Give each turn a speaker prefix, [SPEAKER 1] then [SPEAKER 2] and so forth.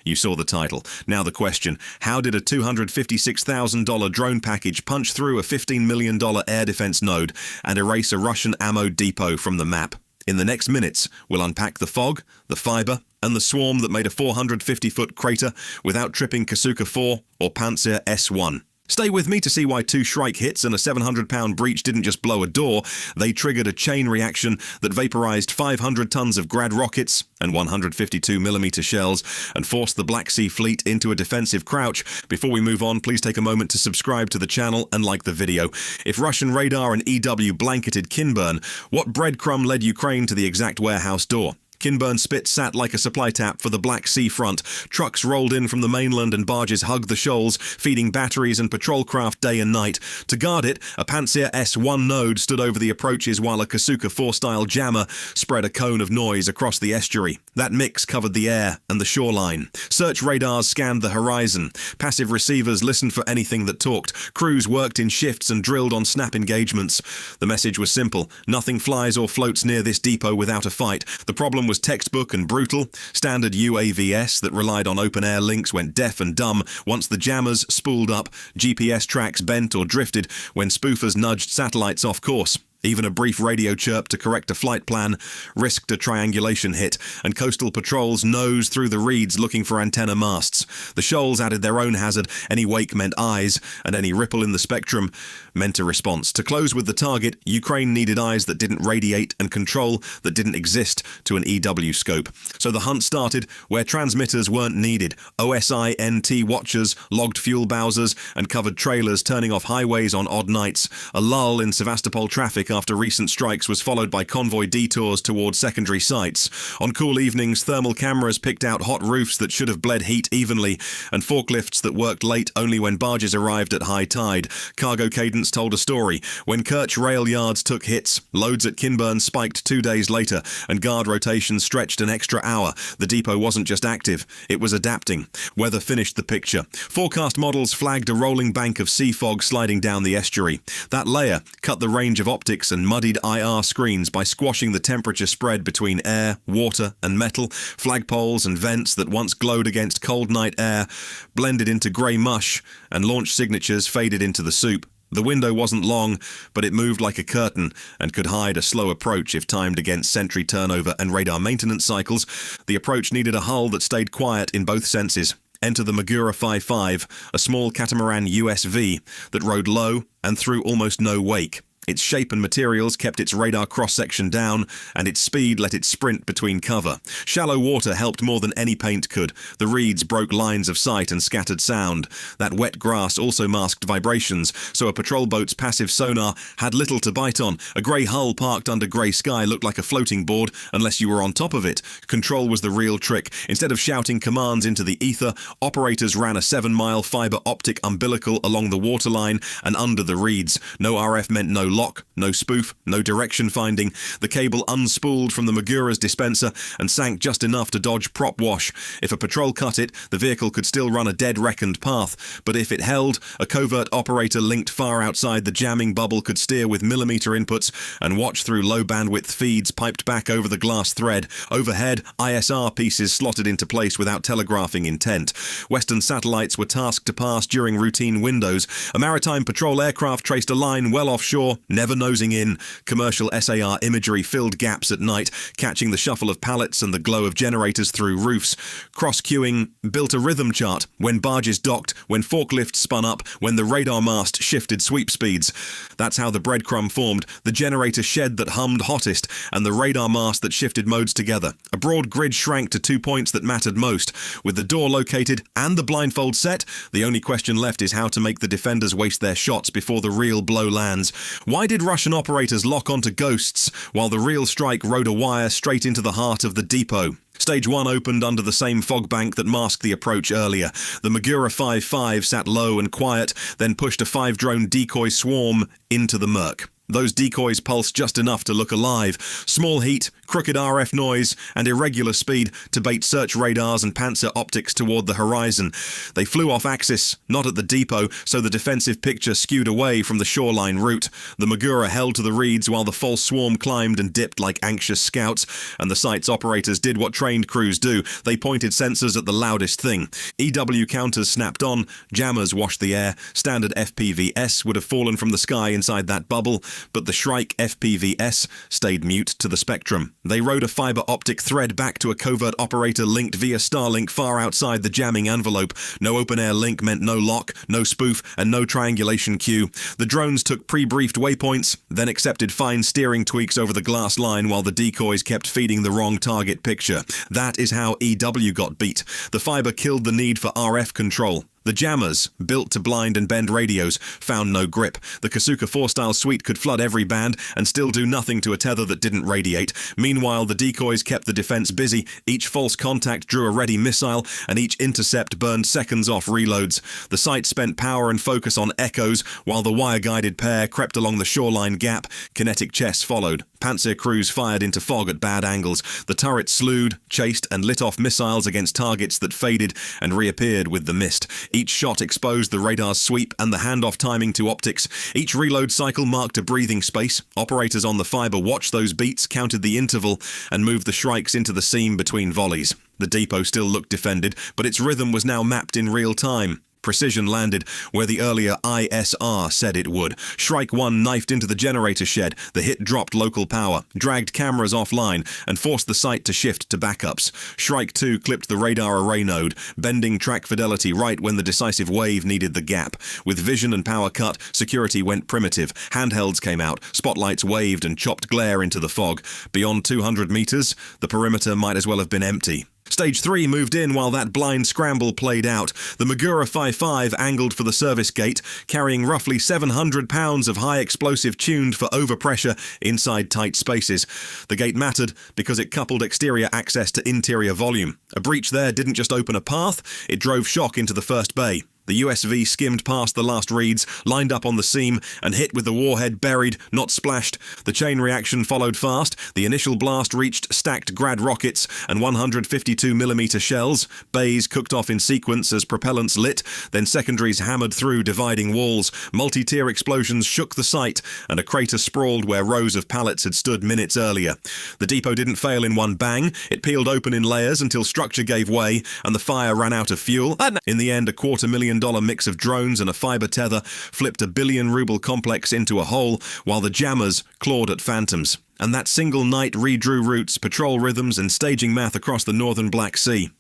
[SPEAKER 1] You saw the title. Now the question, how did a $256,000 drone package punch through a $15 million air defense node and erase a Russian ammo depot from the map? In the next minutes, we'll unpack the fog, the fiber, and the swarm that made a 450-foot crater without tripping Kasuka 4 or Pantsir S1. Stay with me to see why 2 Shrike hits and a 700-pound breach didn't just blow a door, they triggered a chain reaction that vaporized 500 tons of Grad rockets and 152mm shells and forced the Black Sea Fleet into a defensive crouch. Before we move on, please take a moment to subscribe to the channel and like the video. If Russian radar and EW blanketed Kinburn, what breadcrumb led Ukraine to the exact warehouse door? Kinburn spit sat like a supply tap for the Black Sea front. Trucks rolled in from the mainland and barges hugged the shoals, feeding batteries and patrol craft day and night. To guard it, a Pantsir S1 node stood over the approaches while a Kasuka 4-style jammer spread a cone of noise across the estuary. That mix covered the air and the shoreline. Search radars scanned the horizon. Passive receivers listened for anything that talked. Crews worked in shifts and drilled on snap engagements. The message was simple. Nothing flies or floats near this depot without a fight. The problem was textbook and brutal. Standard UAVs that relied on open-air links went deaf and dumb once the jammers spooled up, GPS tracks bent or drifted when spoofers nudged satellites off course. Even a brief radio chirp to correct a flight plan risked a triangulation hit, and coastal patrols nosed through the reeds looking for antenna masts. The shoals added their own hazard. Any wake meant eyes, and any ripple in the spectrum meant a response. To close with the target, Ukraine needed eyes that didn't radiate and control that didn't exist to an EW scope. So the hunt started where transmitters weren't needed. OSINT watchers logged fuel bowsers and covered trailers turning off highways on odd nights. A lull in Sevastopol traffic after recent strikes was followed by convoy detours towards secondary sites. On cool evenings, thermal cameras picked out hot roofs that should have bled heat evenly, and forklifts that worked late only when barges arrived at high tide. Cargo Cadence told a story. When Kerch rail yards took hits, loads at Kinburn spiked 2 days later, and guard rotations stretched an extra hour. The depot wasn't just active, it was adapting. Weather finished the picture. Forecast models flagged a rolling bank of sea fog sliding down the estuary. That layer cut the range of optics and muddied IR screens by squashing the temperature spread between air, water, and metal. Flagpoles and vents that once glowed against cold night air blended into grey mush, and launch signatures faded into the soup. The window wasn't long, but it moved like a curtain and could hide a slow approach if timed against sentry turnover and radar maintenance cycles. The approach needed a hull that stayed quiet in both senses. Enter the Magura 55, a small catamaran USV that rode low and threw almost no wake. Its shape and materials kept its radar cross-section down, and its speed let it sprint between cover. Shallow water helped more than any paint could. The reeds broke lines of sight and scattered sound. That wet grass also masked vibrations, so a patrol boat's passive sonar had little to bite on. A grey hull parked under grey sky looked like a floating board unless you were on top of it. Control was the real trick. Instead of shouting commands into the ether, operators ran a 7-mile fiber optic umbilical along the waterline and under the reeds. No RF meant no lock, no spoof, no direction finding. The cable unspooled from the Magura's dispenser and sank just enough to dodge prop wash. If a patrol cut it, the vehicle could still run a dead-reckoned path, but if it held, a covert operator linked far outside the jamming bubble could steer with millimeter inputs and watch through low-bandwidth feeds piped back over the glass thread. Overhead, ISR pieces slotted into place without telegraphing intent. Western satellites were tasked to pass during routine windows. A maritime patrol aircraft traced a line well offshore, never nosing in. Commercial SAR imagery filled gaps at night, catching the shuffle of pallets and the glow of generators through roofs. Cross-queuing built a rhythm chart when barges docked, when forklifts spun up, when the radar mast shifted sweep speeds. That's how the breadcrumb formed, the generator shed that hummed hottest, and the radar mast that shifted modes together. A broad grid shrank to 2 points that mattered most. With the door located and the blindfold set, the only question left is how to make the defenders waste their shots before the real blow lands. Why did Russian operators lock onto ghosts while the real strike rode a wire straight into the heart of the depot? Stage 1 opened under the same fog bank that masked the approach earlier. The Magura 55 sat low and quiet, then pushed a 5-drone decoy swarm into the murk. Those decoys pulse just enough to look alive. Small heat, crooked RF noise, and irregular speed to bait search radars and Pantsir optics toward the horizon. They flew off axis, not at the depot, so the defensive picture skewed away from the shoreline route. The Magura held to the reeds while the false swarm climbed and dipped like anxious scouts, and the site's operators did what trained crews do. They pointed sensors at the loudest thing. EW counters snapped on, jammers washed the air. Standard FPVs would have fallen from the sky inside that bubble, but the Shrike FPVs stayed mute to the spectrum. They rode a fiber optic thread back to a covert operator linked via Starlink far outside the jamming envelope. No open-air link meant no lock, no spoof, and no triangulation queue. The drones took pre-briefed waypoints, then accepted fine steering tweaks over the glass line while the decoys kept feeding the wrong target picture. That is how EW got beat. The fiber killed the need for RF control. The jammers, built to blind and bend radios, found no grip. The Kasuka 4-style suite could flood every band and still do nothing to a tether that didn't radiate. Meanwhile, the decoys kept the defense busy. Each false contact drew a ready missile, and each intercept burned seconds off reloads. The site spent power and focus on echoes, while the wire-guided pair crept along the shoreline gap. Kinetic chess followed. Pantsir crews fired into fog at bad angles. The turrets slewed, chased, and lit off missiles against targets that faded and reappeared with the mist. Each shot exposed the radar's sweep and the handoff timing to optics. Each reload cycle marked a breathing space. Operators on the fiber watched those beats, counted the interval, and moved the Shrikes into the seam between volleys. The depot still looked defended, but its rhythm was now mapped in real time. Precision landed where the earlier ISR said it would. Shrike 1 knifed into the generator shed. The hit dropped local power, dragged cameras offline, and forced the site to shift to backups. Shrike 2 clipped the radar array node, bending track fidelity right when the decisive wave needed the gap. With vision and power cut, security went primitive. Handhelds came out, spotlights waved and chopped glare into the fog. Beyond 200 meters, the perimeter might as well have been empty. Stage 3 moved in while that blind scramble played out. The Magura 5.5 angled for the service gate, carrying roughly 700 pounds of high explosive tuned for overpressure inside tight spaces. The gate mattered because it coupled exterior access to interior volume. A breach there didn't just open a path, it drove shock into the first bay. The USV skimmed past the last reeds, lined up on the seam, and hit with the warhead buried, not splashed. The chain reaction followed fast. The initial blast reached stacked Grad rockets and 152mm shells. Bays cooked off in sequence as propellants lit, then secondaries hammered through dividing walls. Multi-tier explosions shook the site, and a crater sprawled where rows of pallets had stood minutes earlier. The depot didn't fail in one bang. It peeled open in layers until structure gave way, and the fire ran out of fuel. In the end, a $250,000 mix of drones and a fiber tether flipped a billion-ruble complex into a hole, while the jammers clawed at phantoms. And that single night redrew routes, patrol rhythms, and staging math across the northern Black Sea.